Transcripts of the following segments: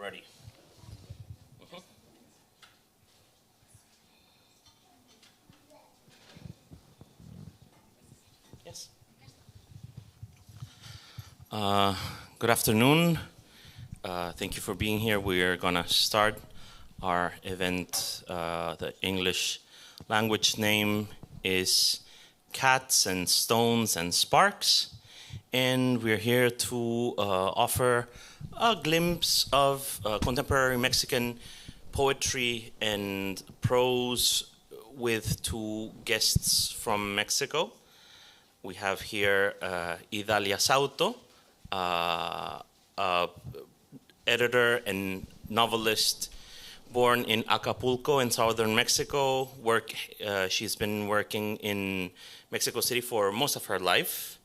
ready. Yes. Good afternoon. Thank you for being here. We are going to start our event. The English language name is Cats and Stones and Sparks. And we're here to offer a glimpse of contemporary Mexican poetry and prose with two guests from Mexico. We have here Idalia Sautto, editor and novelist born in Acapulco in southern Mexico. She's been working in Mexico City for most of her life.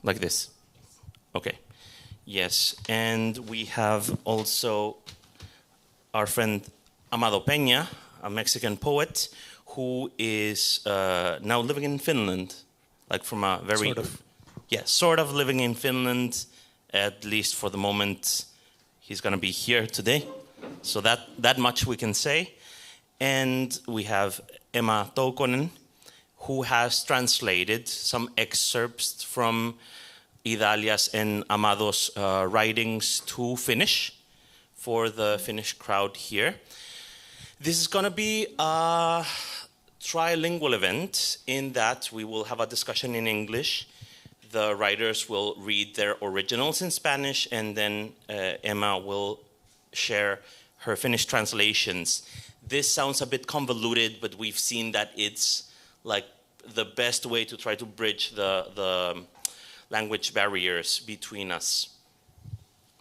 Like this. Okay. Yes. And we have also our friend Amado Peña, a Mexican poet who is now living in Finland, like from a very... Sort of. Yeah, sort of living in Finland, at least for the moment. He's going to be here today. So that much we can say. And we have Emma Toukonen, who has translated some excerpts from Idalia's and Amado's writings to Finnish for the Finnish crowd here. This is going to be a trilingual event in that we will have a discussion in English. The writers will read their originals in Spanish, and then Emma will share her Finnish translations. This sounds a bit convoluted, but we've seen that it's like the best way to try to bridge the language barriers between us.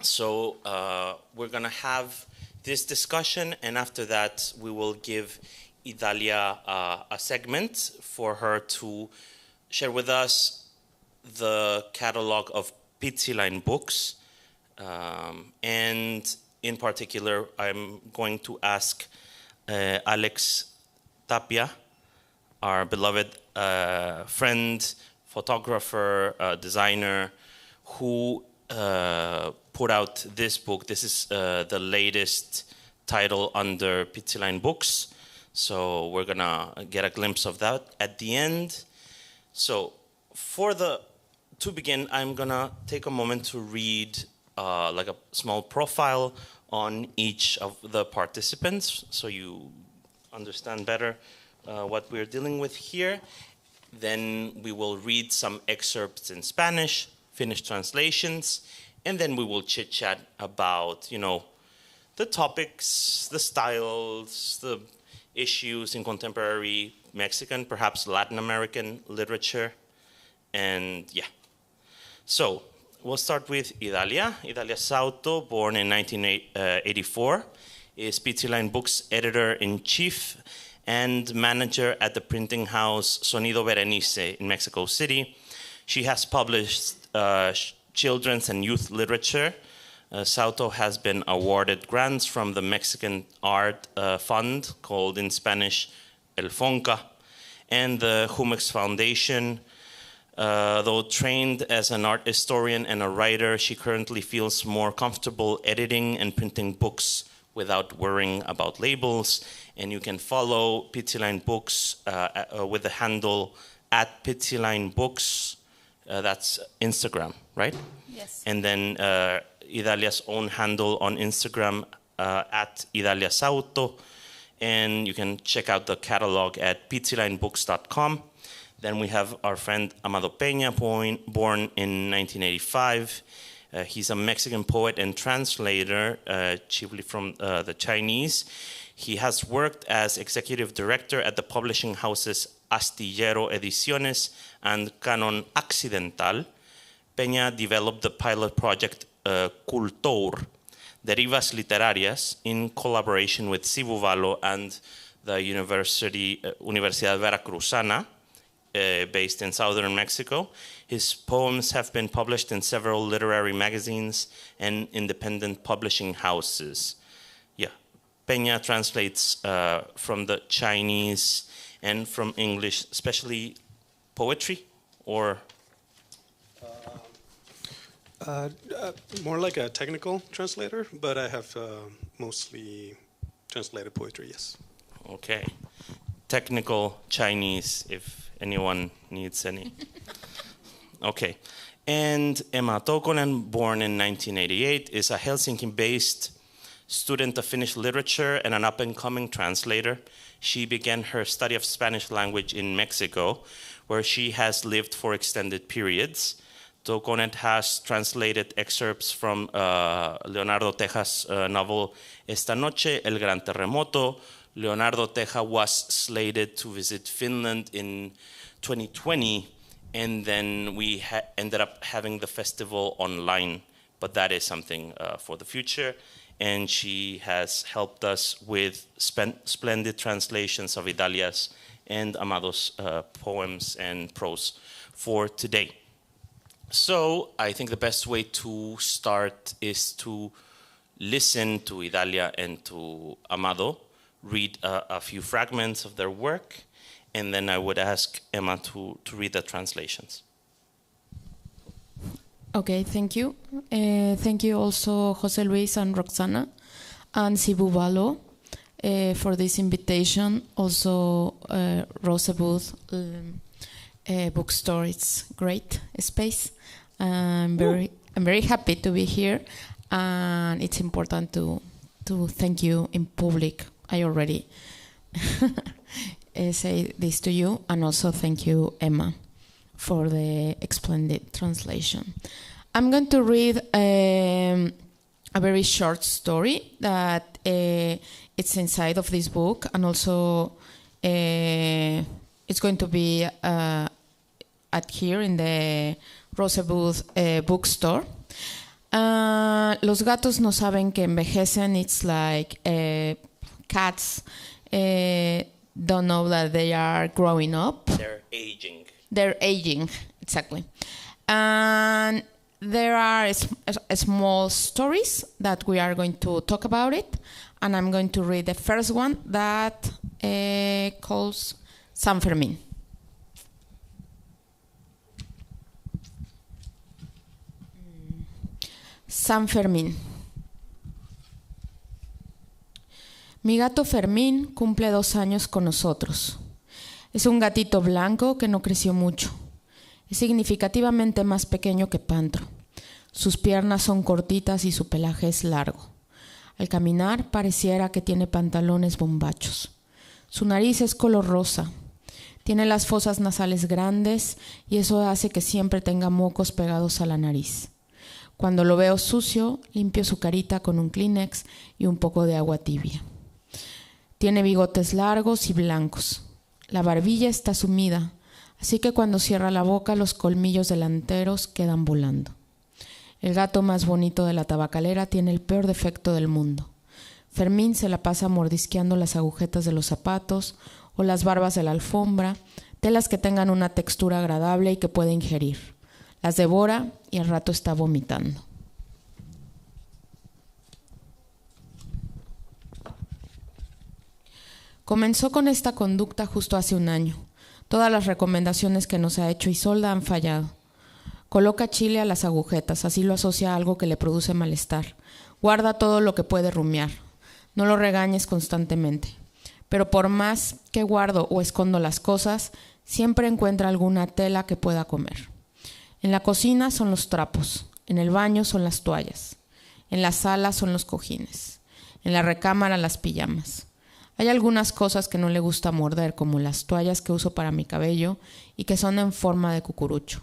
So we're going to have this discussion, and after that we will give Idalia a segment for her to share with us the catalog of Pitsilain books. And in particular, I'm going to ask Alex Tapia, our beloved friend, photographer, designer, who put out this book. This is the latest title under Pitsilain Books. So we're going to get a glimpse of that at the end. So to begin, I'm going to take a moment to read like a small profile on each of the participants so you understand better what we're dealing with here. Then we will read some excerpts in Spanish, Finnish translations, and then we will chit-chat about, the topics, the styles, the issues in contemporary Mexican, perhaps Latin American literature. And yeah. So we'll start with Idalia. Idalia Sautto, born in 1984, is Pitsilain Books editor-in-chief and manager at the printing house Sonido Berenice in Mexico City. She has published children's and youth literature. Sautto has been awarded grants from the Mexican Art Fund, called in Spanish El Fonca, and the Jumex Foundation. Though trained as an art historian and a writer, she currently feels more comfortable editing and printing books without worrying about labels. And you can follow Pitsilain Books with the handle @PitsilainBooks. That's Instagram, right? Yes. And then Idalia's own handle on Instagram @Idalia Sautto. And you can check out the catalog at pitsilainbooks.com. Then we have our friend Amado Peña, born in 1985. He's a Mexican poet and translator, chiefly from the Chinese. He has worked as executive director at the publishing houses Astillero Ediciones and Canon Accidental. Peña developed the pilot project Cultor, Derivas Literarias, in collaboration with Sivuvalo and the Universidad Veracruzana, based in southern Mexico. His poems have been published in several literary magazines and independent publishing houses. Yeah, Peña translates from the Chinese and from English, especially poetry, or? More like a technical translator, but I have mostly translated poetry, yes. Okay. Technical Chinese, if anyone needs any. Okay. And Emma Toukonen, born in 1988, is a Helsinki-based student of Finnish literature and an up-and-coming translator. She began her study of Spanish language in Mexico, where she has lived for extended periods. Toukonen has translated excerpts from Leonardo Teja's novel Esta Noche, El Gran Terremoto. Leonardo Teja was slated to visit Finland in 2020, and then we ended up having the festival online, but that is something for the future. And she has helped us with splendid translations of Idalia's and Amado's poems and prose for today. So I think the best way to start is to listen to Idalia and to Amado, read a few fragments of their work, and then I would ask Emma to read the translations. Okay, thank you. Thank you also Jose Luis and Roxana and Sivuvalo for this invitation. Also Rosa Booth bookstore, it's great space. I'm very happy to be here, and it's important to thank you in public. I already say this to you, and also thank you, Emma, for the splendid translation. I'm going to read a very short story that it's inside of this book, and also it's going to be at here in the Rosa Booth bookstore. Los gatos no saben que envejecen. It's like cats don't know that they are growing up. They're aging. They're aging, exactly. And there are small stories that we are going to talk about it. And I'm going to read the first one that calls San Fermín. San Fermín. Mi gato Fermín cumple 2 años con nosotros. Es un gatito blanco que no creció mucho. Es significativamente más pequeño que Pantro. Sus piernas son cortitas y su pelaje es largo. Al caminar pareciera que tiene pantalones bombachos. Su nariz es color rosa. Tiene las fosas nasales grandes y eso hace que siempre tenga mocos pegados a la nariz. Cuando lo veo sucio, limpio su carita con un Kleenex y un poco de agua tibia. Tiene bigotes largos y blancos. La barbilla está sumida, así que cuando cierra la boca los colmillos delanteros quedan volando. El gato más bonito de la tabacalera tiene el peor defecto del mundo. Fermín se la pasa mordisqueando las agujetas de los zapatos o las barbas de la alfombra, telas que tengan una textura agradable y que puede ingerir. Las devora y al rato está vomitando. Comenzó con esta conducta justo hace 1 año. Todas las recomendaciones que nos ha hecho Isolda han fallado. Coloca chile a las agujetas, así lo asocia a algo que le produce malestar. Guarda todo lo que puede rumiar. No lo regañes constantemente. Pero por más que guardo o escondo las cosas, siempre encuentra alguna tela que pueda comer. En la cocina son los trapos, en el baño son las toallas, en la sala son los cojines, en la recámara las pijamas. Hay algunas cosas que no le gusta morder, como las toallas que uso para mi cabello y que son en forma de cucurucho.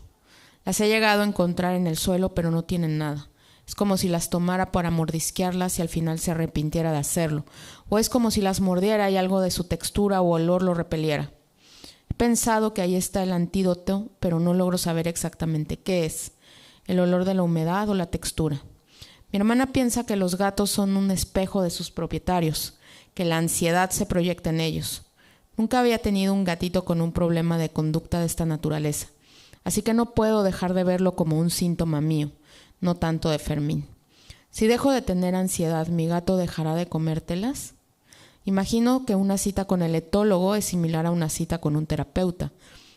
Las he llegado a encontrar en el suelo, pero no tienen nada. Es como si las tomara para mordisquearlas y al final se arrepintiera de hacerlo. O es como si las mordiera y algo de su textura o olor lo repeliera. He pensado que ahí está el antídoto, pero no logro saber exactamente qué es. El olor de la humedad o la textura. Mi hermana piensa que los gatos son un espejo de sus propietarios, que la ansiedad se proyecta en ellos. Nunca había tenido un gatito con un problema de conducta de esta naturaleza, así que no puedo dejar de verlo como un síntoma mío, no tanto de Fermín. Si dejo de tener ansiedad, ¿mi gato dejará de comértelas? Imagino que una cita con el etólogo es similar a una cita con un terapeuta,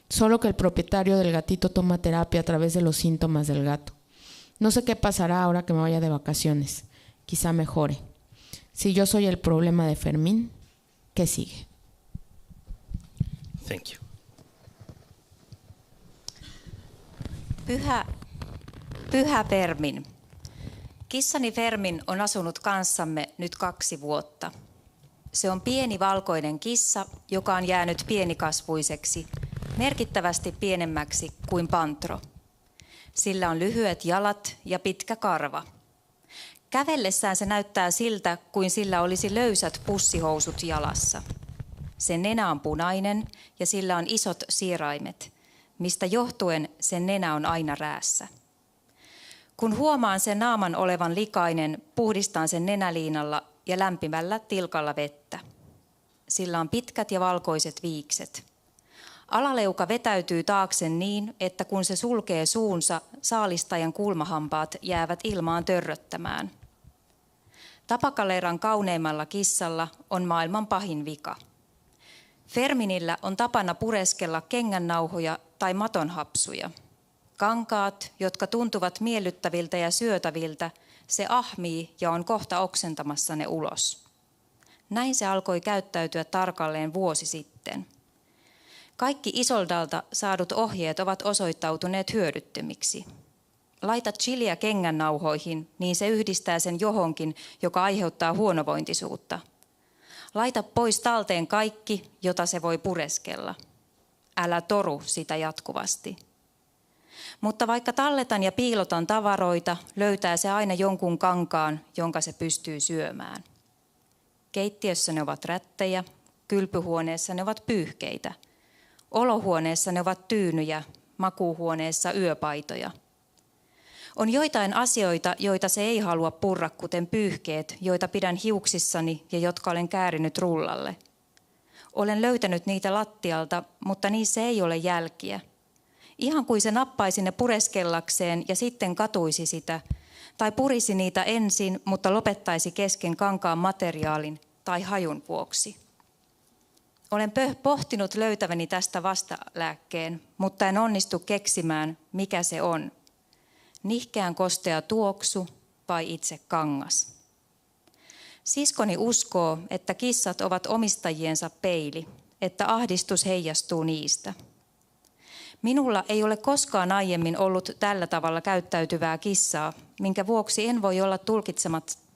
solo que el propietario del gatito toma terapia a través de los síntomas del gato. No sé qué pasará ahora que me vaya de vacaciones. Quizá mejore. Si yo soy el problema de Fermín, ¿qué sigue? Thank you. Pyhä Fermin. Kissani Fermin on asunut kanssamme nyt 2 vuotta. Se on pieni valkoinen kissa, joka on jäänyt pienikasvuiseksi, merkittävästi pienemmäksi kuin pantro. Sillä on lyhyet jalat ja pitkä karva. Kävellessään se näyttää siltä, kuin sillä olisi löysät pussihousut jalassa. Sen nenä on punainen ja sillä on isot siiraimet, mistä johtuen sen nenä on aina räässä. Kun huomaan sen naaman olevan likainen, puhdistan sen nenäliinalla ja lämpimällä tilkalla vettä. Sillä on pitkät ja valkoiset viikset. Alaleuka vetäytyy taakse niin, että kun se sulkee suunsa, saalistajan kulmahampaat jäävät ilmaan törröttämään. Tapakaleran kauneimmalla kissalla on maailman pahin vika. Ferminillä on tapana pureskella kengännauhoja tai matonhapsuja. Kankaat, jotka tuntuvat miellyttäviltä ja syötäviltä, se ahmii ja on kohta oksentamassa ne ulos. Näin se alkoi käyttäytyä tarkalleen vuosi sitten. Kaikki Isoldalta saadut ohjeet ovat osoittautuneet hyödyttömiksi. Laita chiliä kengännauhoihin, niin se yhdistää sen johonkin, joka aiheuttaa huonovointisuutta. Laita pois talteen kaikki, jota se voi pureskella. Älä toru sitä jatkuvasti. Mutta vaikka talletan ja piilotan tavaroita, löytää se aina jonkun kankaan, jonka se pystyy syömään. Keittiössä ne ovat rättejä, kylpyhuoneessa ne ovat pyyhkeitä. Olohuoneessa ne ovat tyynyjä, makuuhuoneessa yöpaitoja. On joitain asioita, joita se ei halua purra, kuten pyyhkeet, joita pidän hiuksissani ja jotka olen käärinyt rullalle. Olen löytänyt niitä lattialta, mutta niissä ei ole jälkiä. Ihan kuin se nappaisi ne pureskellakseen ja sitten katuisi sitä, tai purisi niitä ensin, mutta lopettaisi kesken kankaan materiaalin tai hajun vuoksi. Olen pohtinut löytäväni tästä vastalääkkeen, mutta en onnistu keksimään, mikä se on. Nihkeän kostea tuoksu vai itse kangas. Siskoni uskoo, että kissat ovat omistajiensa peili, että ahdistus heijastuu niistä. Minulla ei ole koskaan aiemmin ollut tällä tavalla käyttäytyvää kissaa, minkä vuoksi en voi olla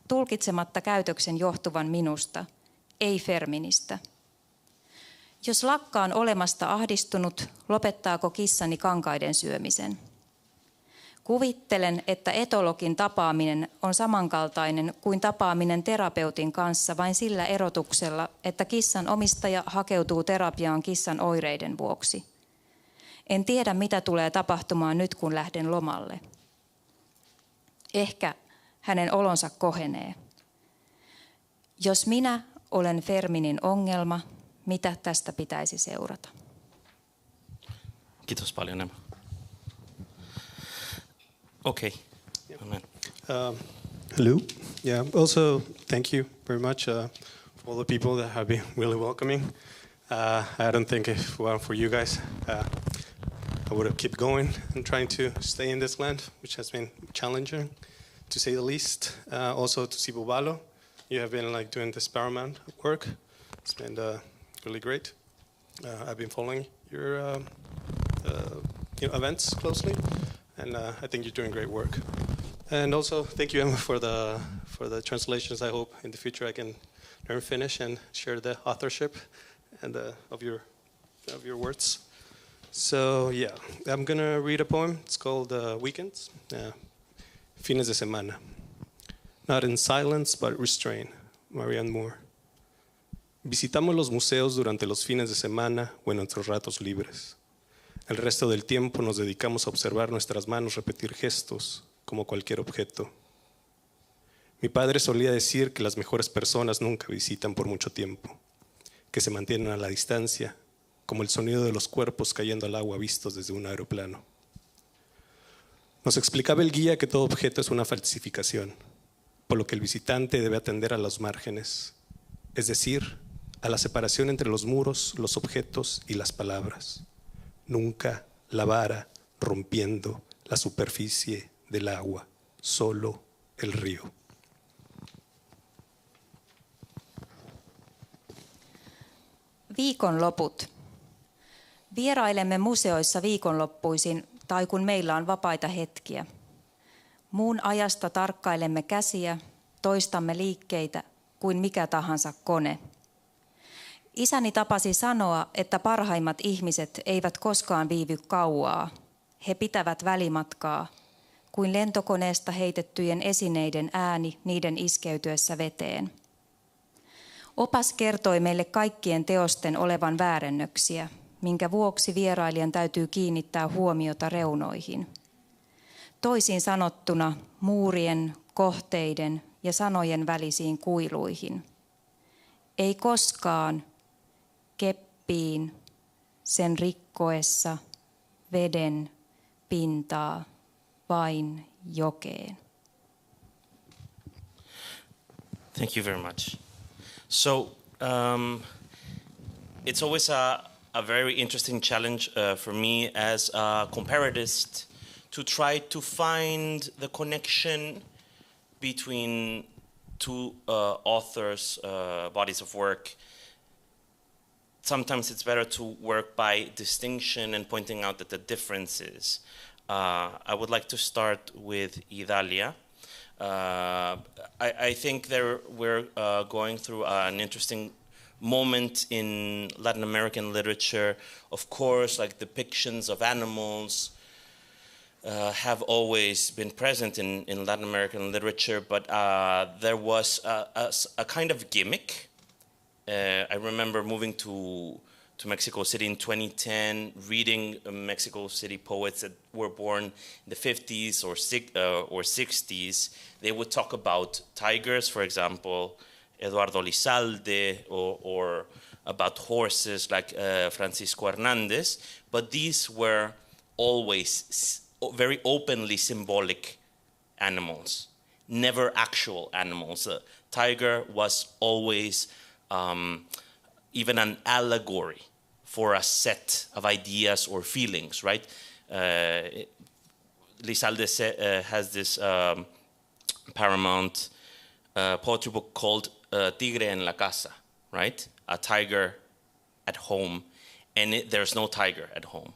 tulkitsematta käytöksen johtuvan minusta, ei Ferministä. Jos lakkaan olemasta ahdistunut, lopettaako kissani kankaiden syömisen? Kuvittelen, että etologin tapaaminen on samankaltainen kuin tapaaminen terapeutin kanssa vain sillä erotuksella, että kissan omistaja hakeutuu terapiaan kissan oireiden vuoksi. En tiedä, mitä tulee tapahtumaan nyt, kun lähden lomalle. Ehkä hänen olonsa kohenee. Jos minä olen Ferminin ongelma, mitä tästä pitäisi seurata? Kiitos paljon, Emma. Okay. Amen. Hello. Yeah. Also, thank you very much for all the people that have been really welcoming. I don't think if it weren't for you guys, I would have kept going and trying to stay in this land, which has been challenging, to say the least. Also to Sivuvalo, you have been like doing this paramount work. It's been really great. I've been following your events closely. And I think you're doing great work. And also, thank you, Emma, for the translations. I hope in the future I can learn Finnish and share the authorship and of your words. So yeah, I'm gonna read a poem. It's called Weekends. Fines de semana. Not in silence, but restraint. Marianne Moore. Visitamos los museos durante los fines de semana o en nuestros ratos libres. El resto del tiempo nos dedicamos a observar nuestras manos repetir gestos, como cualquier objeto. Mi padre solía decir que las mejores personas nunca visitan por mucho tiempo, que se mantienen a la distancia, como el sonido de los cuerpos cayendo al agua vistos desde un aeroplano. Nos explicaba el guía que todo objeto es una falsificación, por lo que el visitante debe atender a los márgenes, es decir, a la separación entre los muros, los objetos y las palabras. Nunca la vara rompiendo la superficie del agua, solo el río. Viikonloput. Vierailemme museoissa viikonloppuisin tai kun meillä on vapaita hetkiä. Muun ajasta tarkkailemme käsiä, toistamme liikkeitä kuin mikä tahansa kone. Isäni tapasi sanoa, että parhaimmat ihmiset eivät koskaan viivy kauaa. He pitävät välimatkaa, kuin lentokoneesta heitettyjen esineiden ääni niiden iskeytyessä veteen. Opas kertoi meille kaikkien teosten olevan väärennöksiä, minkä vuoksi vierailijan täytyy kiinnittää huomiota reunoihin. Toisin sanottuna muurien, kohteiden ja sanojen välisiin kuiluihin. Ei koskaan keppiin sen rikkoessa veden pintaa vain jokeen. Thank you very much. So it's always a very interesting challenge for me as a comparatist to try to find the connection between two authors' bodies of work. Sometimes it's better to work by distinction and pointing out that the differences. I would like to start with Idalia. I think we're going through an interesting moment in Latin American literature. Of course, like depictions of animals have always been present in Latin American literature, but there was a kind of gimmick. I remember moving to Mexico City in 2010, reading Mexico City poets that were born in the 50s or 60s. They would talk about tigers, for example, Eduardo Lizalde, or about horses like Francisco Hernandez, but these were always very openly symbolic animals, never actual animals. The tiger was always even an allegory for a set of ideas or feelings, right? Lizalde has this paramount poetry book called Tigre en la Casa, right? A tiger at home, and there's no tiger at home,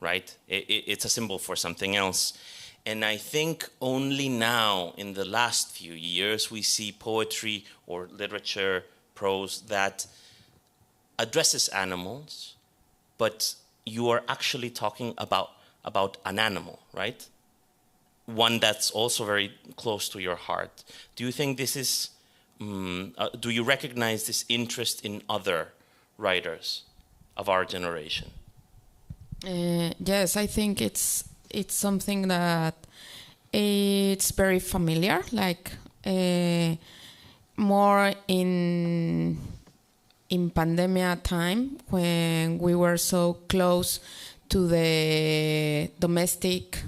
right? It's a symbol for something else. And I think only now, in the last few years, we see poetry or literature, prose, that addresses animals, but you are actually talking about an animal, right? One that's also very close to your heart. Do you think this is, do you recognize this interest in other writers of our generation? Yes, I think it's something that it's very familiar, like more in pandemia time, when we were so close to the domestic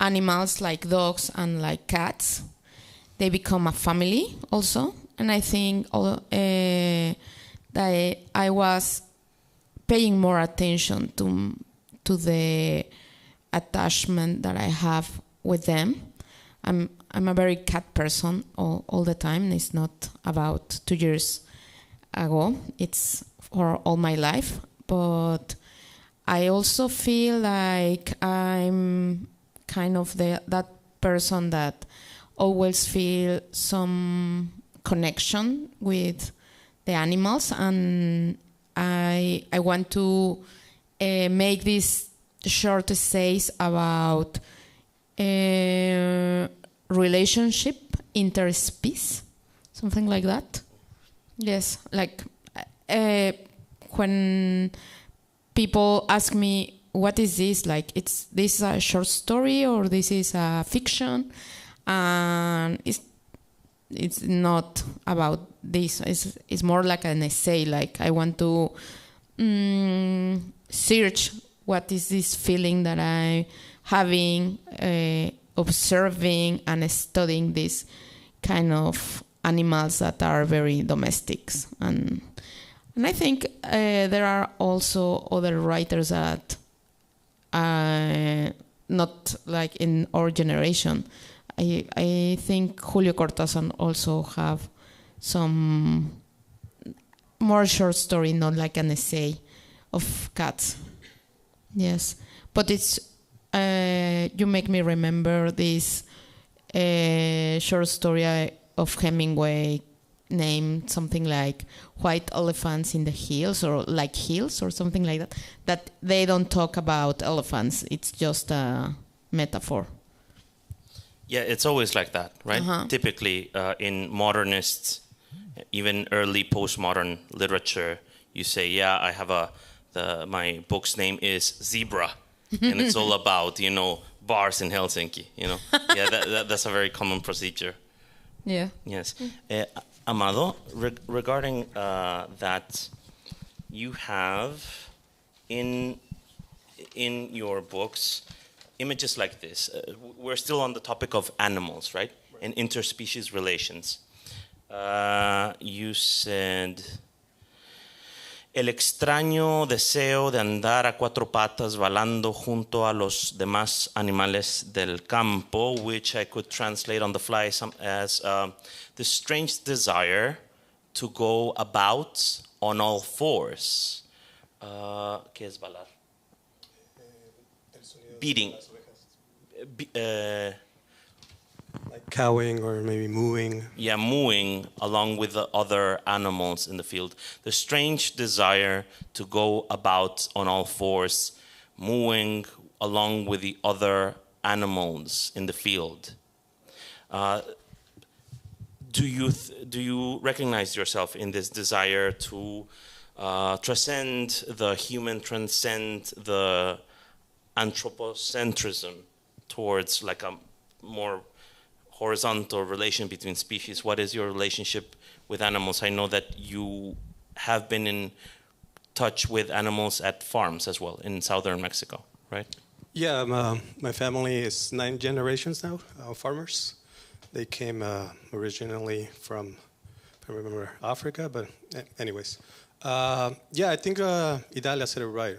animals like dogs and like cats. They become a family also, and I think that I was paying more attention to the attachment that I have with them. I'm a very cat person all the time. It's not about 2 years ago. It's for all my life. But I also feel like I'm kind of that person that always feel some connection with the animals, and I want to make these short essays about relationship, interspecies, something like that. Yes, like when people ask me, what is this? Like, is this a short story or this is a fiction? And it's not about this. It's more like an essay. Like, I want to search what is this feeling that I'm having, observing and studying these kind of animals that are very domestic. And I think there are also other writers that not like in our generation. I think Julio Cortázar also have some more short story, not like an essay of cats. Yes, but it's you make me remember this short story of Hemingway named something like White Elephants in the Hills, or like Hills or something like that, that they don't talk about elephants. It's just a metaphor. Yeah, it's always like that, right? Uh-huh. Typically, in modernist, even early postmodern literature, you say, yeah, I have my book's name is Zebra, and it's all about, bars in Helsinki, Yeah, that's a very common procedure. Yeah. Yes. Amado, regarding that, you have in your books images like this. We're still on the topic of animals, right? And interspecies relations. You said, el extraño deseo de andar a cuatro patas volando junto a los demás animales del campo, which I could translate on the fly as the strange desire to go about on all fours. ¿Qué es balar? Beating. Like cowing or maybe mooing. Yeah, mooing along with the other animals in the field. The strange desire to go about on all fours, mooing along with the other animals in the field. Do you recognize yourself in this desire to transcend the human, transcend the anthropocentrism towards like a more horizontal relation between species? What is your relationship with animals? I know that you have been in touch with animals at farms as well in southern Mexico, right? Yeah, my family is 9 generations now, farmers. They came originally from, if I remember, Africa, but anyways. Yeah, I think Idalia said it right,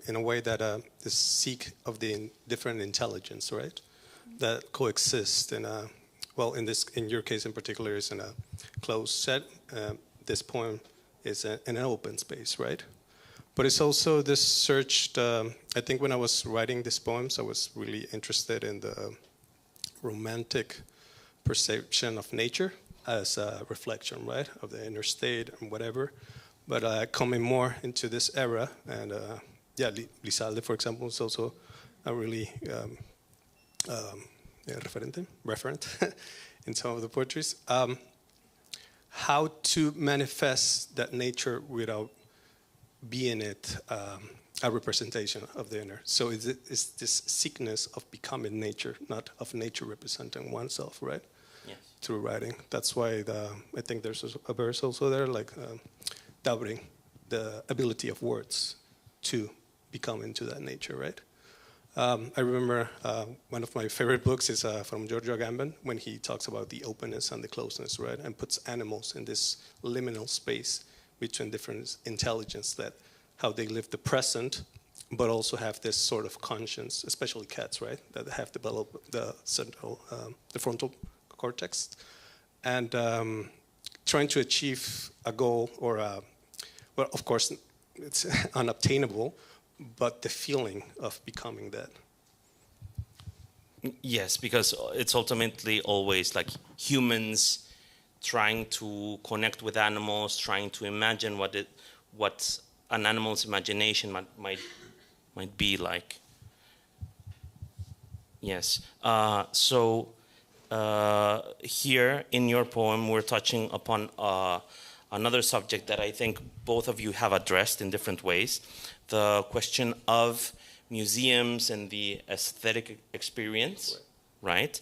in a way that the seek of the different intelligence, right? That coexist in a, well, in your case in particular, is in a closed set. This poem is in an open space, right? But it's also this search. I think when I was writing these poems, I was really interested in the romantic perception of nature as a reflection, right, of the inner state and whatever. But coming more into this era, and yeah, Lizalde, for example, is also a really referent in some of the poetries. How to manifest that nature without being it a representation of the inner. So it's this sickness of becoming nature, not of nature representing oneself, right? Yes. Through writing. That's why I think there's a verse also there, like doubting the ability of words to become into that nature, right? I remember one of my favorite books is from Giorgio Agamben, when he talks about the openness and the closeness, right? And puts animals in this liminal space between different intelligence, that how they live the present, but also have this sort of conscience, especially cats, right? That have developed the central, the frontal cortex, and trying to achieve a goal or well, of course, it's unobtainable, but the feeling of becoming that. Yes, because it's ultimately always like humans trying to connect with animals, trying to imagine what an animal's imagination might be like. Yes. So here in your poem, we're touching upon another subject that I think both of you have addressed in different ways, the question of museums and the aesthetic experience, right?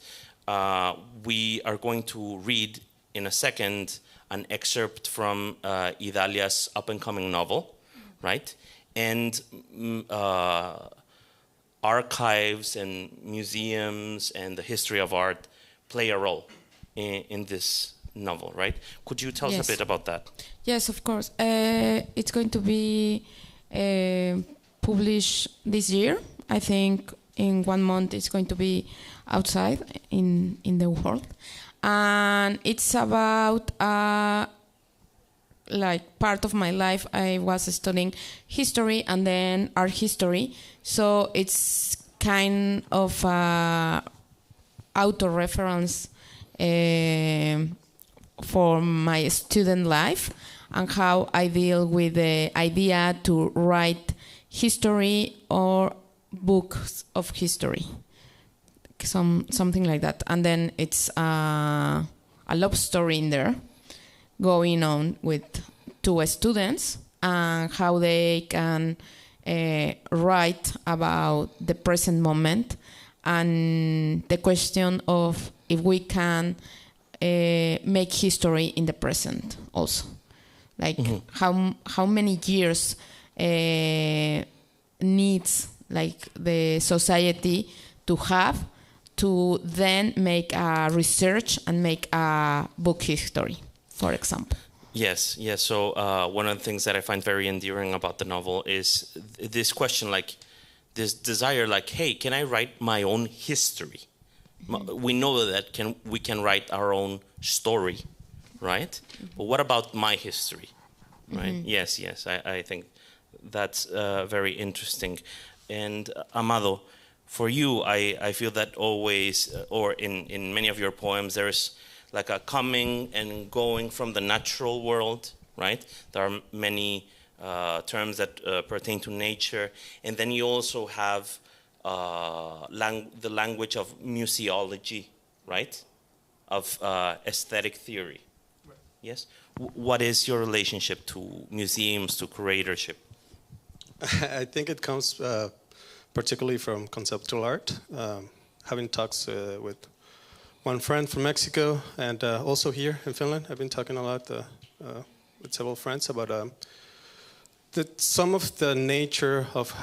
We are going to read in a second an excerpt from Idalia's up-and-coming novel, right? And archives and museums and the history of art play a role in this novel, right? Could you tell us a bit about that? Yes, of course. It's going to be published this year, I think In 1 month, it's going to be outside in the world, and it's about like part of my life. I was studying history and then art history, so it's kind of auto-reference for my student life and how I deal with the idea to write history or books of history, something like that. And then it's a love story in there going on with 2 students and how they can write about the present moment and the question of if we can make history in the present also. Like how many years needs like the society to have to then make a research and make a book history, for example. Yes, yes. So one of the things that I find very endearing about the novel is this question, like this desire, like, hey, can I write my own history? We know that we can write our own story, right? But what about my history, right? Yes, yes. I think that's very interesting. And Amado, for you, I feel that always, or in many of your poems, there's like a coming and going from the natural world, right? There are many terms that pertain to nature. And then you also have the language of museology, right? Of aesthetic theory. Right. Yes? What is your relationship to museums, to curatorship? I think it comes particularly from conceptual art. Having talks with one friend from Mexico and also here in Finland, I've been talking a lot with several friends about some of the nature of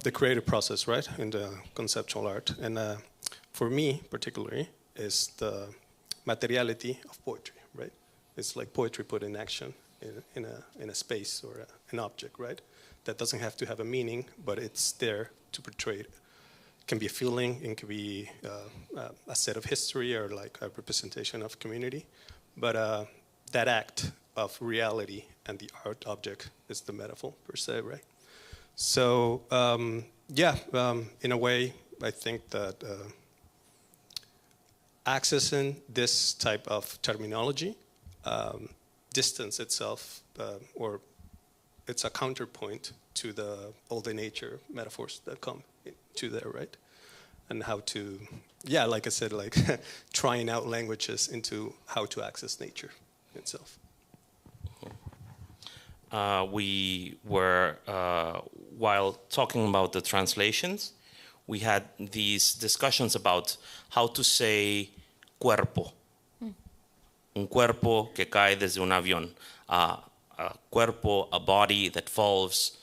the creative process, right, in the conceptual art. And for me, particularly, is the materiality of poetry, right? It's like poetry put in action in a space or an object, right? That doesn't have to have a meaning, but it's there to portray it. It can be a feeling, it can be a set of history or like a representation of community. But that act of reality and the art object is the metaphor per se, right? So in a way, I think that accessing this type of terminology, distance itself, or it's a counterpoint to the all the nature metaphors that come to there, right? And how to, like I said, like trying out languages into how to access nature itself. We were, while talking about the translations, we had these discussions about how to say cuerpo. Un cuerpo que cae desde un avión. A cuerpo, a body that falls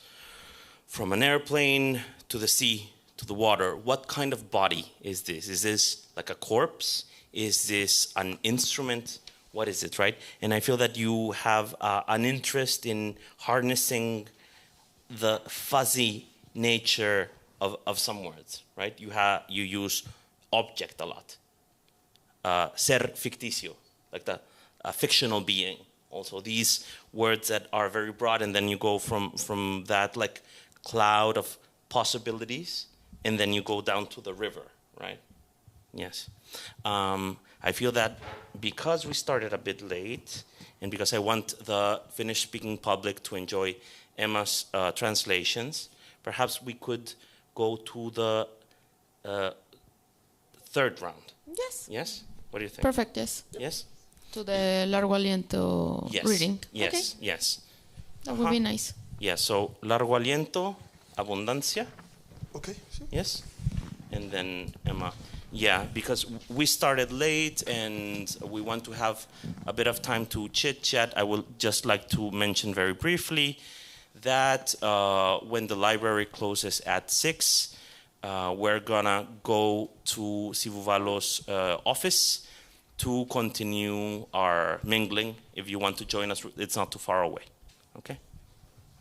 from an airplane to the sea, to the water. What kind of body is this? Is this like a corpse? Is this an instrument? What is it, right? And I feel that you have an interest in harnessing the fuzzy nature of some words, right? You use object a lot. Ser ficticio, like a fictional being. Also, these words that are very broad, and then you go from that like cloud of possibilities, and then you go down to the river, right? Yes. I feel that because we started a bit late, and because I want the Finnish-speaking public to enjoy Emma's translations, perhaps we could go to the third round. Yes. Yes? What do you think? Perfect, yes. Yes? To the Largo Aliento reading. Yes, okay. yes. That would be nice. Yeah, so Largo Aliento, Abundancia. Okay. Sure. Yes? And then Emma. Yeah, because we started late and we want to have a bit of time to chit-chat. I would just like to mention very briefly that when the library closes at 6, we're gonna go to Sivuvalo's office to continue our mingling. If you want to join us, it's not too far away. Okay?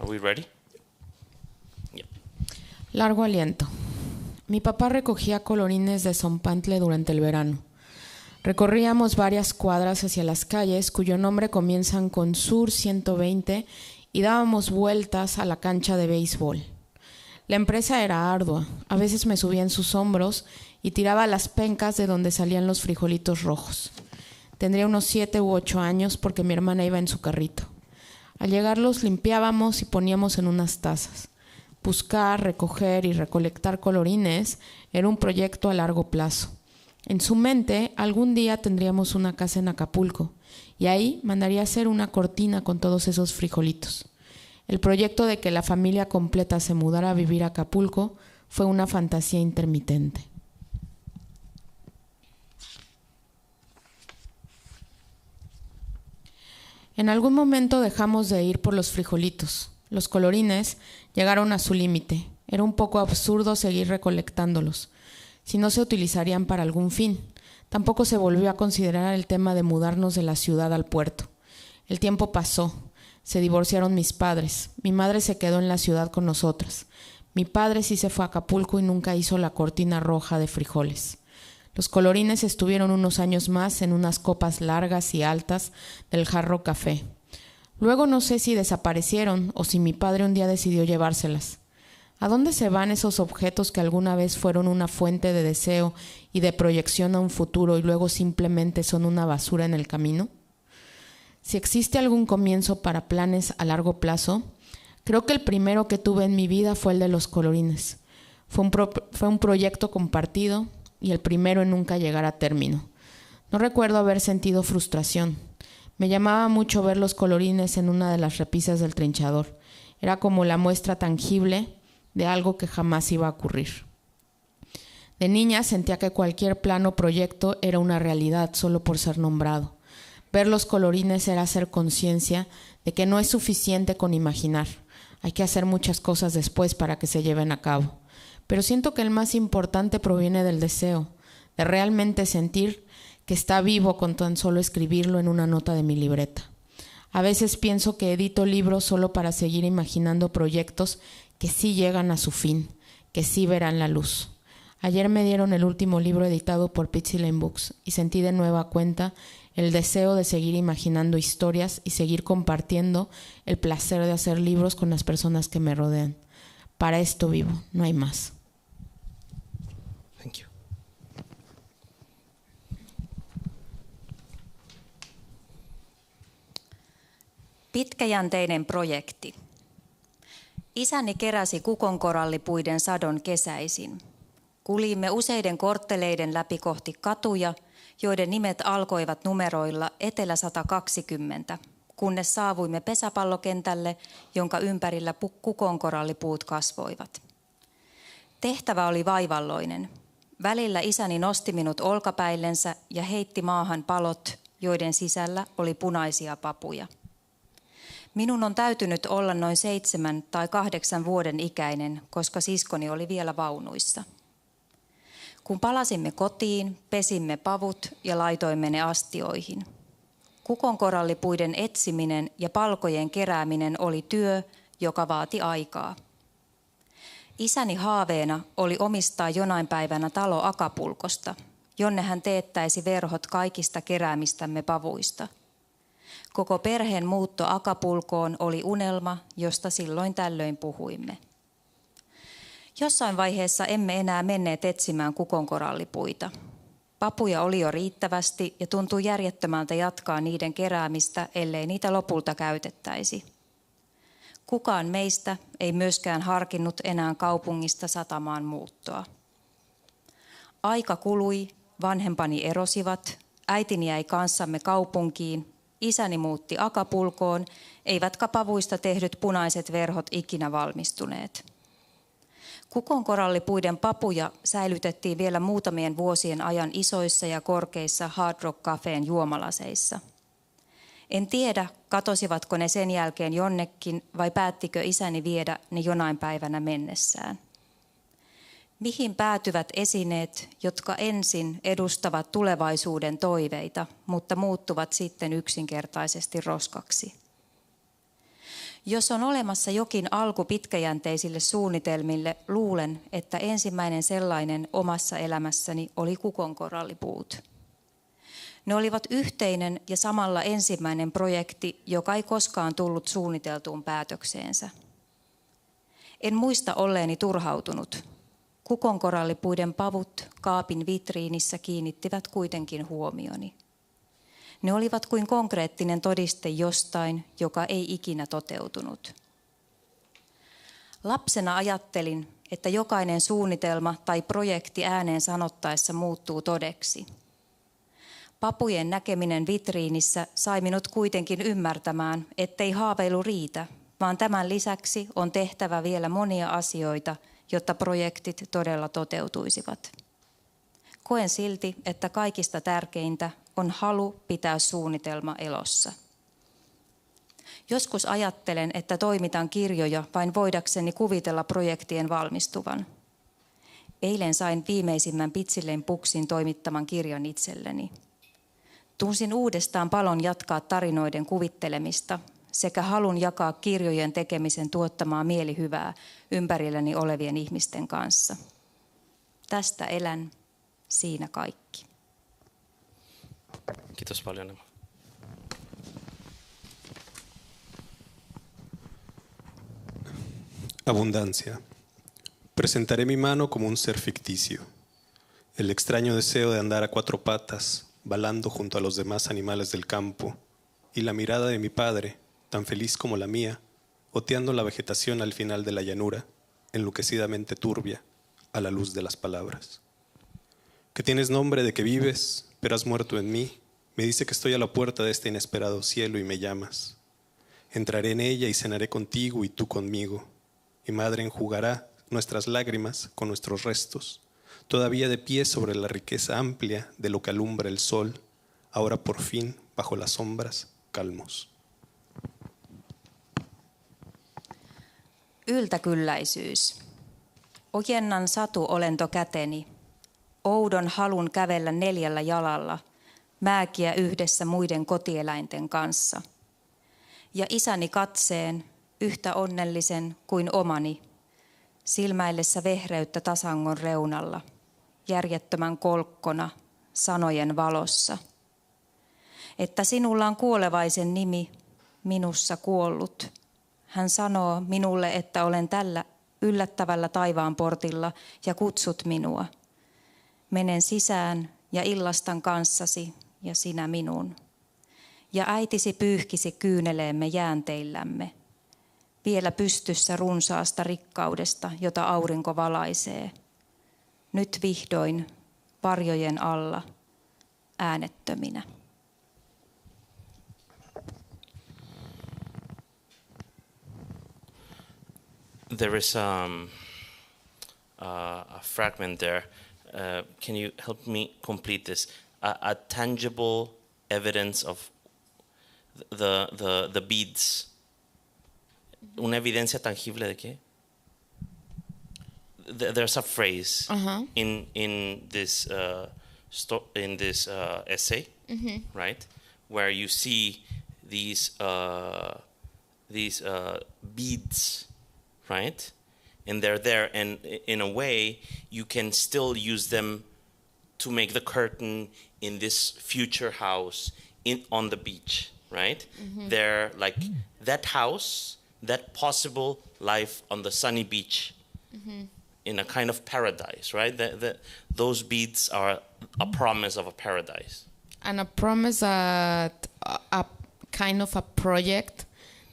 Are we ready? Yeah. Largo Aliento. Mi papá recogía colorines de Zompantle durante el verano. Recorríamos varias cuadras hacia las calles cuyo nombre comienzan con Sur 120 y dábamos vueltas a la cancha de béisbol. La empresa era ardua. A veces me subía en sus hombros y tiraba las pencas de donde salían los frijolitos rojos. Tendría unos 7 u 8 años porque mi hermana iba en su carrito. Al llegar los limpiábamos y poníamos en unas tazas. Buscar, recoger y recolectar colorines era un proyecto a largo plazo. En su mente, algún día tendríamos una casa en Acapulco y ahí mandaría hacer una cortina con todos esos frijolitos. El proyecto de que la familia completa se mudara a vivir a Acapulco fue una fantasía intermitente. En algún momento dejamos de ir por los frijolitos. Los colorines llegaron a su límite. Era un poco absurdo seguir recolectándolos, si no se utilizarían para algún fin. Tampoco se volvió a considerar el tema de mudarnos de la ciudad al puerto. El tiempo pasó. Se divorciaron mis padres. Mi madre se quedó en la ciudad con nosotras. Mi padre sí se fue a Acapulco y nunca hizo la cortina roja de frijoles. Los colorines estuvieron unos años más en unas copas largas y altas del jarro café. Luego no sé si desaparecieron o si mi padre un día decidió llevárselas. ¿A dónde se van esos objetos que alguna vez fueron una fuente de deseo y de proyección a un futuro y luego simplemente son una basura en el camino? Si existe algún comienzo para planes a largo plazo, creo que el primero que tuve en mi vida fue el de los colorines. Fue un proyecto compartido y el primero en nunca llegar a término. No recuerdo haber sentido frustración. Me llamaba mucho ver los colorines en una de las repisas del trinchador. Era como la muestra tangible de algo que jamás iba a ocurrir. De niña sentía que cualquier plan o proyecto era una realidad solo por ser nombrado. Ver los colorines era hacer conciencia de que no es suficiente con imaginar. Hay que hacer muchas cosas después para que se lleven a cabo. Pero siento que el más importante proviene del deseo, de realmente sentir que está vivo con tan solo escribirlo en una nota de mi libreta. A veces pienso que edito libros solo para seguir imaginando proyectos que sí llegan a su fin, que sí verán la luz. Ayer me dieron el último libro editado por Lane Books y sentí de nueva cuenta el deseo de seguir imaginando historias y seguir compartiendo el placer de hacer libros con las personas que me rodean. Para esto vivo, no hay más. Thank you. Pitkäjänteinen projekti. Isäni keräsi kukonkorallipuiden sadon kesäisin. Kuljimme useiden kortteleiden läpi kohti katuja, joiden nimet alkoivat numeroilla Etelä 120, kunnes saavuimme pesäpallokentälle, jonka ympärillä kukonkorallipuut kasvoivat. Tehtävä oli vaivalloinen. Välillä isäni nosti minut olkapäillensä ja heitti maahan palot, joiden sisällä oli punaisia papuja. Minun on täytynyt olla noin 7 tai 8 vuoden ikäinen, koska siskoni oli vielä vaunuissa. Kun palasimme kotiin, pesimme pavut ja laitoimme ne astioihin. Kukonkorallipuiden etsiminen ja palkojen kerääminen oli työ, joka vaati aikaa. Isäni haaveena oli omistaa jonain päivänä talo Acapulcosta, jonne hän teettäisi verhot kaikista keräämistämme pavuista. Koko perheen muutto Acapulcoon oli unelma, josta silloin tällöin puhuimme. Jossain vaiheessa emme enää menneet etsimään kukonkorallipuita. Papuja oli jo riittävästi ja tuntui järjettömältä jatkaa niiden keräämistä, ellei niitä lopulta käytettäisi. Kukaan meistä ei myöskään harkinnut enää kaupungista satamaan muuttoa. Aika kului, vanhempani erosivat, äitini jäi kanssamme kaupunkiin, isäni muutti Acapulcoon, eivätkä pavuista tehdyt punaiset verhot ikinä valmistuneet. Kukonkorallipuiden papuja säilytettiin vielä muutamien vuosien ajan isoissa ja korkeissa Hard Rock Cafeen juomalaseissa. En tiedä, katosivatko ne sen jälkeen jonnekin vai päättikö isäni viedä ne jonain päivänä mennessään. Mihin päätyvät esineet, jotka ensin edustavat tulevaisuuden toiveita, mutta muuttuvat sitten yksinkertaisesti roskaksi? Jos on olemassa jokin alku pitkäjänteisille suunnitelmille, luulen, että ensimmäinen sellainen omassa elämässäni oli kukonkorallipuut. Ne olivat yhteinen ja samalla ensimmäinen projekti, joka ei koskaan tullut suunniteltuun päätökseensä. En muista olleeni turhautunut. Kukonkorallipuiden pavut kaapin vitriinissä kiinnittivät kuitenkin huomioni. Ne olivat kuin konkreettinen todiste jostain, joka ei ikinä toteutunut. Lapsena ajattelin, että jokainen suunnitelma tai projekti ääneen sanottaessa muuttuu todeksi. Papujen näkeminen vitriinissä sai minut kuitenkin ymmärtämään, ettei haaveilu riitä, vaan tämän lisäksi on tehtävä vielä monia asioita, jotta projektit todella toteutuisivat. Koen silti, että kaikista tärkeintä on halu pitää suunnitelma elossa. Joskus ajattelen, että toimitan kirjoja vain voidakseni kuvitella projektien valmistuvan. Eilen sain viimeisimmän Pitsilleen Booksin toimittaman kirjan itselleni. Tunsin uudestaan palon jatkaa tarinoiden kuvittelemista sekä halun jakaa kirjojen tekemisen tuottamaa mielihyvää ympärilläni olevien ihmisten kanssa. Tästä elän, siinä kaikki. Kiitos paljon, Emma. Abundancia. Presentaré mi mano como un ser ficticio. El extraño deseo de andar a cuatro patas, balando junto a los demás animales del campo, y la mirada de mi padre, tan feliz como la mía, oteando la vegetación al final de la llanura, enloquecidamente turbia, a la luz de las palabras. Que tienes nombre de que vives, pero has muerto en mí, me dice que estoy a la puerta de este inesperado cielo y me llamas. Entraré en ella y cenaré contigo y tú conmigo. Mi madre enjugará nuestras lágrimas con nuestros restos, todavía de pie sobre la riqueza amplia de lo que alumbra el sol, ahora por fin, bajo las sombras, calmos. Yltäkylläisyys. Ojennan satuolento käteni. Oudon halun kävellä 4 jalalla, määkiä yhdessä muiden kotieläinten kanssa. Ja isäni katseen, yhtä onnellisen kuin omani, silmäillessä vehreyttä tasangon reunalla, järjettömän kolkkona, sanojen valossa. Että sinulla on kuolevaisen nimi, minussa kuollut. Hän sanoo minulle, että olen tällä yllättävällä taivaan portilla ja kutsut minua. Menen sisään ja illastan kanssasi ja sinä minun. Ja äitisi pyyhkisi kyyneleemme jäänteillämme. Vielä pystyssä runsaasta rikkaudesta, jota aurinko valaisee. Nyt vihdoin varjojen alla äänettöminä. There is a fragment there. Can you help me complete this? A tangible evidence of the beads. Una evidencia tangible de qué? There's a phrase in this essay, right, where you see these beads, right, and they're there, and in a way you can still use them to make the curtain in this future house on the beach, right? They're like that house, that possible life on the sunny beach, in a kind of paradise, right? Those beads are a promise of a paradise. And a promise that a kind of a project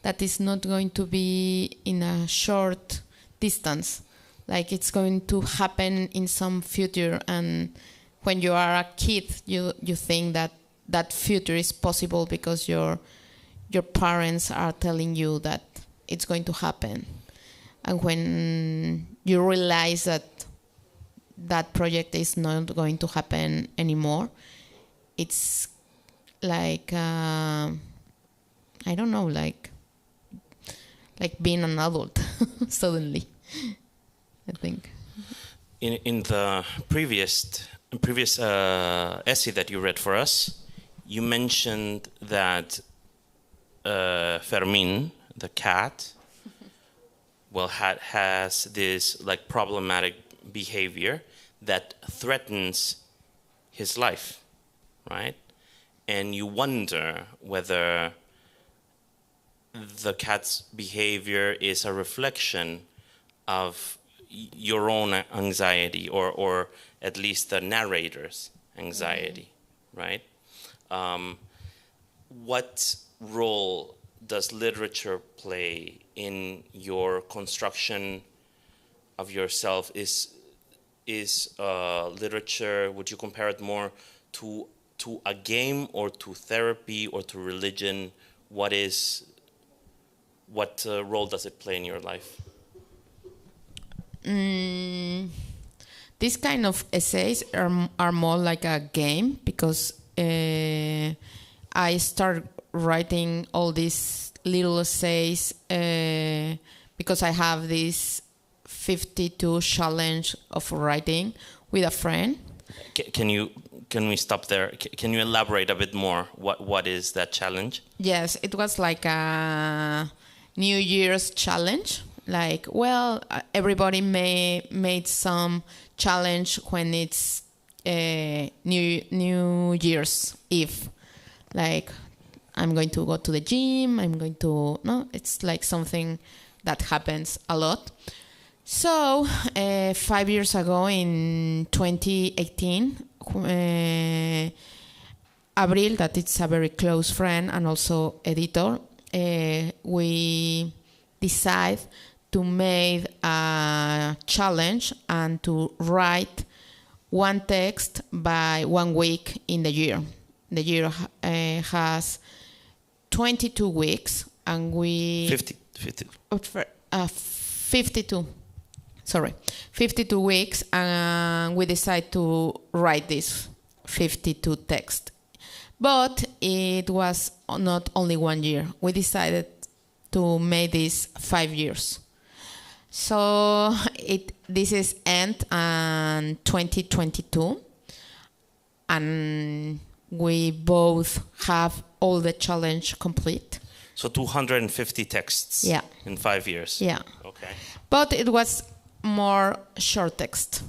that is not going to be in a short distance. Like it's going to happen in some future, and when you are a kid, you think that future is possible because your parents are telling you that it's going to happen. And when you realize that project is not going to happen anymore, it's like I don't know, like being an adult suddenly, I think. In the previous essay that you read for us, you mentioned that Fermín, the cat, well, has this like problematic behavior that threatens his life, right? And you wonder whether the cat's behavior is a reflection of your own anxiety, or at least the narrator's anxiety, right? What role does literature play in your construction of yourself? Is literature, would you compare it more to a game or to therapy or to religion? What role does it play in your life? These kind of essays are more like a game, because I start writing all these little essays because I have this 52 challenge of writing with a friend. Can we stop there? Can you elaborate a bit more? What is that challenge? Yes, it was like a New Year's challenge. Like, well, everybody made some challenge when it's New Year's Eve. Like, I'm going to go to the gym. It's like something that happens a lot. So 5 years ago, in 2018, Abril, that it's a very close friend and also editor, we decide to make a challenge and to write one text by 1 week in the year. The year has 22 weeks, and we... 52. Sorry, 52 weeks, and we decide to write this 52 text. But it was not only 1 year. We decided to make this 5 years. So this is end in 2022, and we both have all the challenge complete. So 250 texts in 5 years. Yeah. Okay. But it was more short text.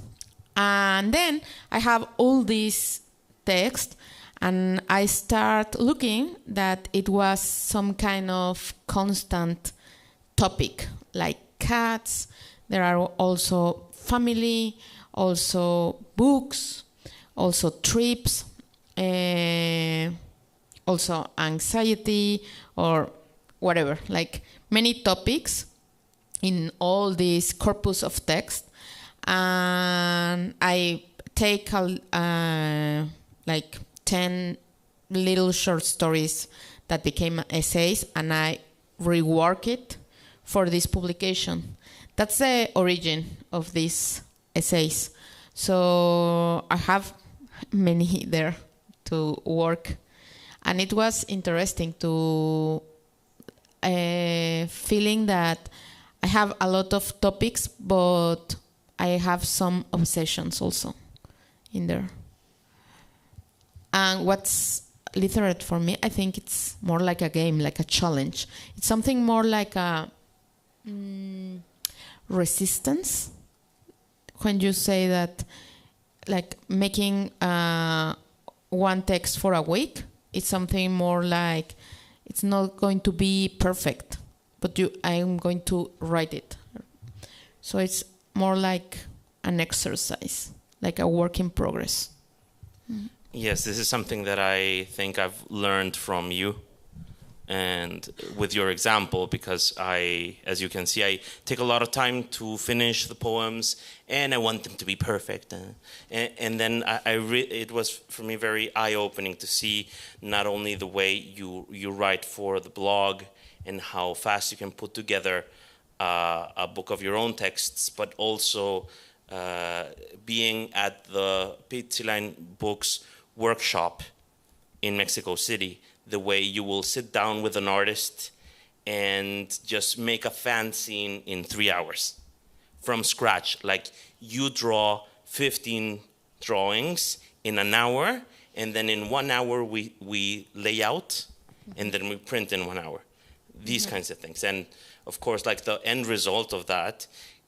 And then I have all these text, and I start looking that it was some kind of constant topic, like cats. There are also family, also books, also trips, also anxiety, or whatever, like many topics in all this corpus of text. And I take like 10 little short stories that became essays, and I rework it for this publication. That's the origin of these essays. So I have many there to work. And it was interesting to feeling that I have a lot of topics, but I have some obsessions also in there. And what's literature for me, I think it's more like a game, like a challenge. It's something more like a resistance. When you say that, like making one text for a week, it's something more like it's not going to be perfect, but I'm going to write it. So it's more like an exercise, like a work in progress. Mm-hmm. Yes, this is something that I think I've learned from you and with your example, because as you can see, I take a lot of time to finish the poems, and I want them to be perfect. And then it was for me very eye-opening to see not only the way you write for the blog and how fast you can put together a book of your own texts, but also being at the Pitsilain Books workshop in Mexico City, the way you will sit down with an artist and just make a fanzine in 3 hours from scratch. Like, you draw 15 drawings in an hour, and then in 1 hour we lay out, and then we print in 1 hour. these kinds of things. And of course, like the end result of that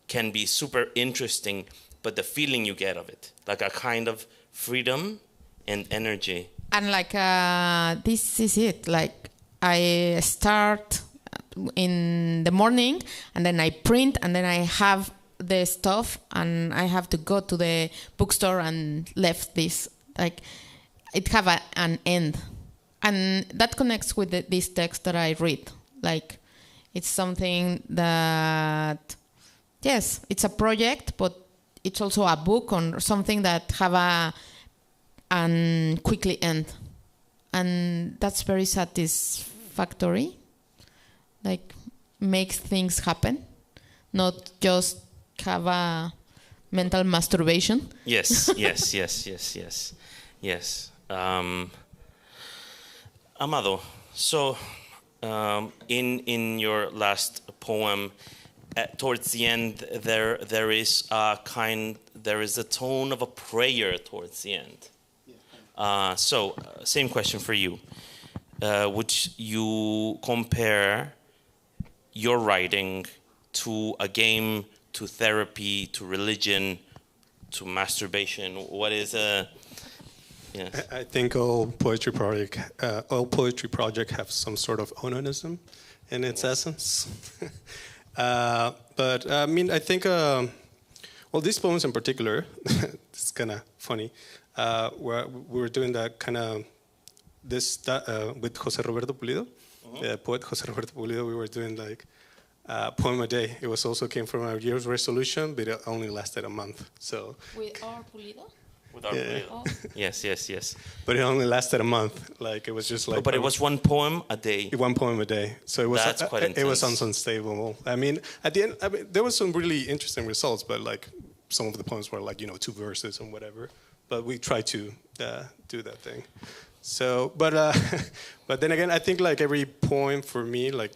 can be super interesting, but the feeling you get of it, like a kind of freedom and energy. And like this is it. Like I start in the morning, and then I print, and then I have the stuff, and I have to go to the bookstore and left this. Like it have an end, and that connects with this text that I read. Like it's something that, yes, it's a project, but it's also a book or something that have and quickly end, and that's very satisfactory. Like makes things happen, not just have a mental masturbation. Yes. Amado, so in your last poem, towards the end, there is a tone of a prayer towards the end. So, same question for you. Would you compare your writing to a game, to therapy, to religion, to masturbation? What is a... Yes. I think all poetry project have some sort of onanism in its essence. But I mean, I think, well, these poems in particular, it's kind of funny. We were doing that kind of with José Roberto Pulido, the poet José Roberto Pulido. We were doing like a poem a day. It was also came from our year's resolution, but it only lasted a month. So With our Pulido? With our Pulido. Oh. Yes. But it only lasted a month. Like it was just like. But it was one poem a day. One poem a day. So it was. That's quite intense. It was unstable. I mean, at the end, there was some really interesting results, but like some of the poems were like 2 verses and whatever. But we tried to do that thing. So, but then again, I think like every poem for me, like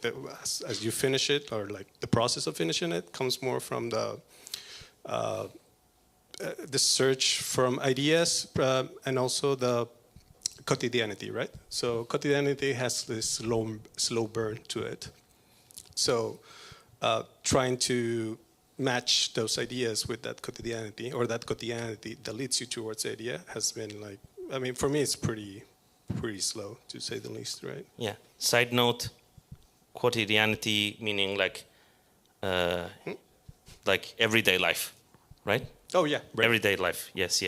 as you finish it, or like the process of finishing it, comes more from the search from ideas and also the quotidianity, right? So quotidianity has this slow burn to it. So trying to match those ideas with that quotidianity, or that quotidianity that leads you towards the idea, has been like, I mean, for me, it's pretty slow, to say the least, right? Yeah. Side note, quotidianity meaning like everyday life, right? Oh yeah, right. Everyday life. Yes.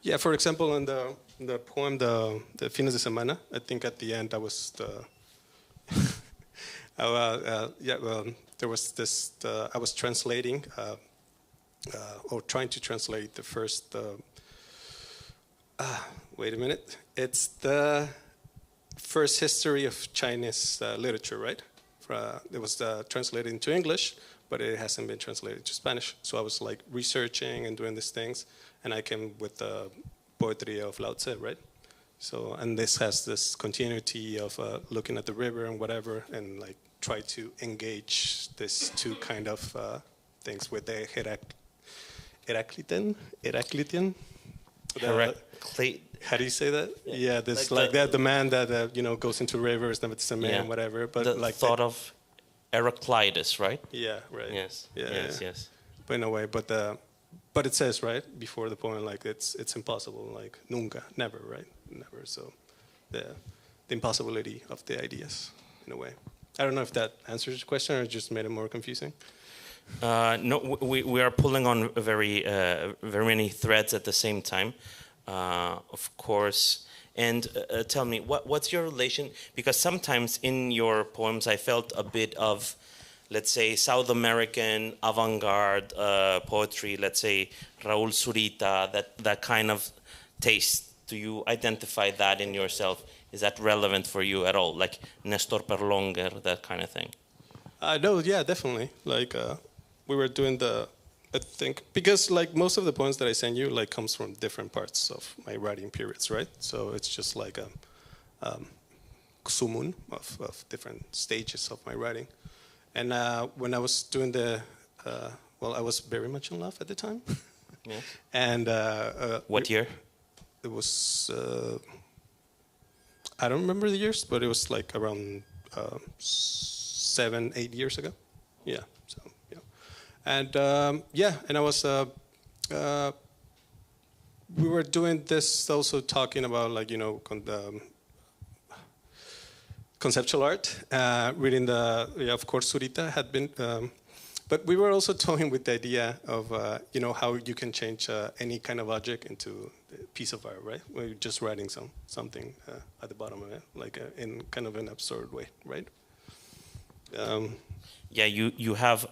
Yeah. For example, in the poem, the Fines de Semana, I think at the end I was there was this. I was translating or trying to translate the first. Wait a minute. It's the first history of Chinese literature, right? It was translated into English, but it hasn't been translated to Spanish. So I was like researching and doing these things, and I came with the poetry of Lao Tse, right? So, and this has this continuity of looking at the river and whatever, and like try to engage these two kind of things with the Heraclitean. How do you say that? Yeah, this like the man that goes into rivers, never to man, whatever. But the like thought of Heraclitus, right? Yeah, right. Yes. But in a way, but it says right before the poem, like it's impossible, like nunca, never, right? Never. So the impossibility of the ideas, in a way. I don't know if that answers your question or just made it more confusing. No, we are pulling on very many threads at the same time, of course. And tell me, what's your relation? Because sometimes in your poems, I felt a bit of, let's say, South American avant-garde poetry. Let's say Raúl Zurita, that kind of taste. Do you identify that in yourself? Is that relevant for you at all? Like Nestor Perlonger, that kind of thing? No, yeah, definitely. Like we were doing I think, because like most of the poems that I send you like comes from different parts of my writing periods, right? So it's just like a sumun of different stages of my writing. And when I was doing I was very much in love at the time. Yeah. And what year? It was I don't remember the years, but it was like around 7, 8 years ago. Yeah. So yeah, and and I was. We were doing this also talking about like conceptual art, reading of course Zurita had been, but we were also toying with the idea of how you can change any kind of object into a piece of art, right? Where you're just writing something at the bottom of it, like in kind of an absurd way, right? You have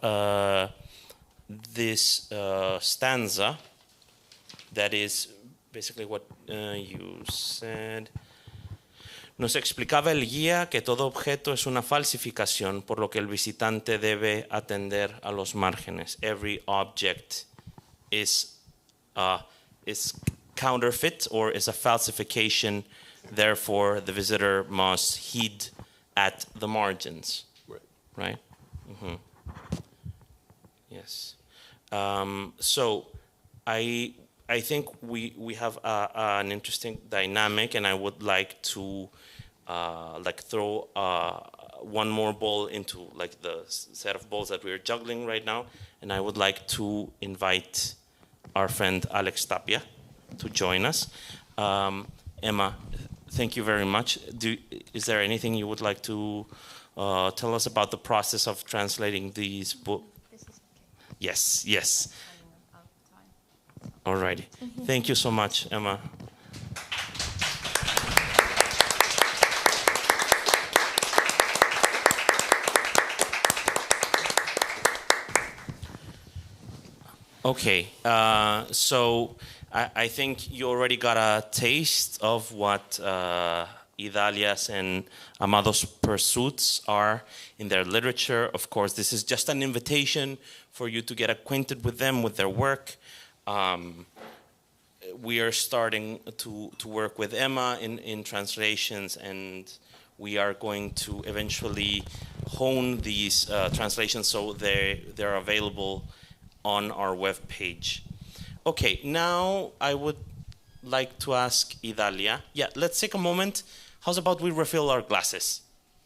this stanza that is basically what you said. Nos explicaba el guía que todo objeto es una falsificación, por lo que el visitante debe atender a los márgenes. Every object is counterfeit or is a falsification. Therefore, the visitor must heed at the margins. Right? Mm-hmm. Yes. So I think we have an interesting dynamic, and I would like to throw one more ball into like the set of balls that we're juggling right now, and I would like to invite our friend Alex Tapia to join us. Emma, thank you very much. Is there anything you would like to tell us about the process of translating these books? Yes. All righty. Thank you so much, Emma. Okay, so I think you already got a taste of what Idalia's and Amado's pursuits are in their literature. Of course, this is just an invitation for you to get acquainted with them, with their work. We are starting to work with Emma in translations, and we are going to eventually hone these translations so they're available on our web page. Okay, now I would like to ask Idalia. Yeah, let's take a moment. How's about we refill our glasses?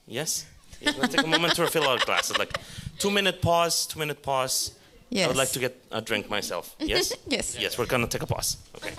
Yes? Yeah, let's take a moment to refill our glasses. Like 2-minute pause, 2-minute pause. Yes. I would like to get a drink myself. Yes? Yes. Yes, we're going to take a pause. Okay.